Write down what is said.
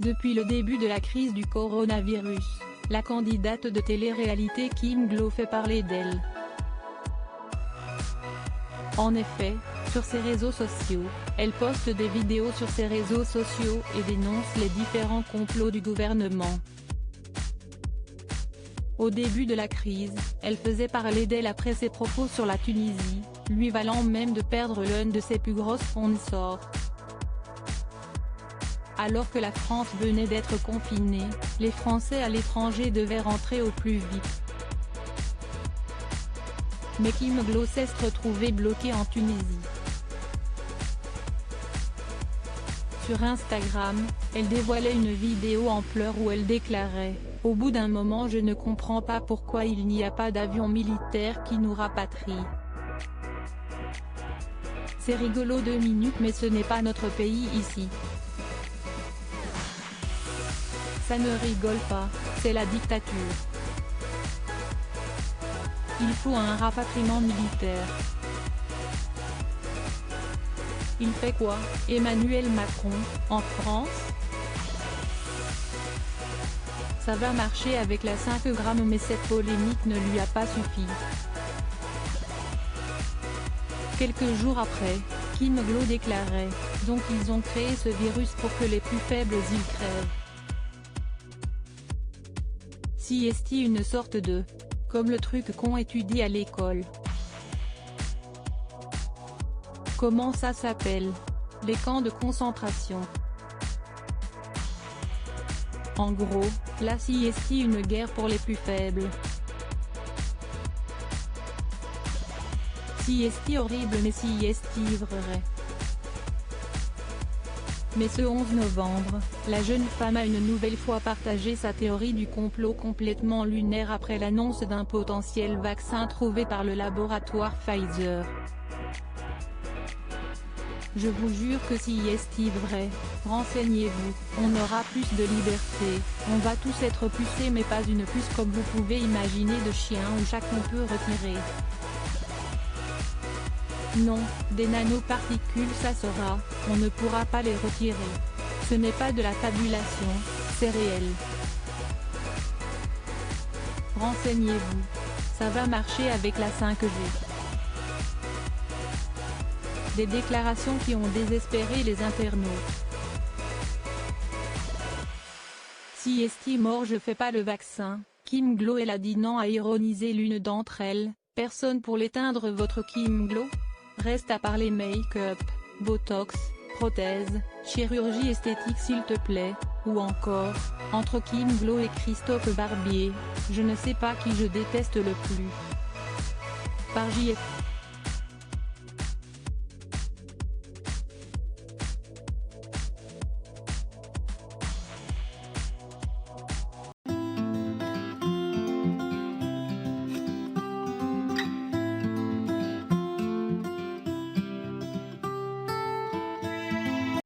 Depuis le début de la crise du coronavirus, la candidate de télé-réalité Kim Glo fait parler d'elle. En effet, sur ses réseaux sociaux, elle poste des vidéos sur ses réseaux sociaux et dénonce les différents complots du gouvernement. Au début de la crise, elle faisait parler d'elle après ses propos sur la Tunisie, lui valant même de perdre l'un de ses plus gros sponsors. Alors que la France venait d'être confinée, les Français à l'étranger devaient rentrer au plus vite. Mais Kim Glo s'est retrouvée bloquée en Tunisie. Sur Instagram, elle dévoilait une vidéo en pleurs où elle déclarait « Au bout d'un moment je ne comprends pas pourquoi il n'y a pas d'avion militaire qui nous rapatrie. C'est rigolo 2 minutes mais ce n'est pas notre pays ici. Ça ne rigole pas, c'est la dictature. Il faut un rapatriement militaire. » Il fait quoi, Emmanuel Macron, en France? Ça va marcher avec la 5 grammes mais cette polémique ne lui a pas suffi. Quelques jours après, Kim Glo déclarait « Donc ils ont créé ce virus pour que les plus faibles y crèvent. Si est une sorte de... comme le truc qu'on étudie à l'école. Comment ça s'appelle? Les camps de concentration. En gros, là si est une guerre pour les plus faibles. Si est horrible mais si est vrai. » Mais ce 11 novembre, la jeune femme a une nouvelle fois partagé sa théorie du complot complètement lunaire après l'annonce d'un potentiel vaccin trouvé par le laboratoire Pfizer. Je vous jure que si est vrai, renseignez-vous, on aura plus de liberté, on va tous être pucés mais pas une puce comme vous pouvez imaginer de chien où chacun peut retirer. Non, des nanoparticules ça sera, on ne pourra pas les retirer. Ce n'est pas de la fabulation, c'est réel. Renseignez-vous. Ça va marcher avec la 5G. Des déclarations qui ont désespéré les internautes. Si est mort je fais pas le vaccin, Kim Glo elle a dit non a ironisé l'une d'entre elles, personne pour l'éteindre votre Kim Glo? Reste à parler make-up, botox, prothèse, chirurgie esthétique s'il te plaît, ou encore, entre Kim Glo et Christophe Barbier, je ne sais pas qui je déteste le plus. Par JF.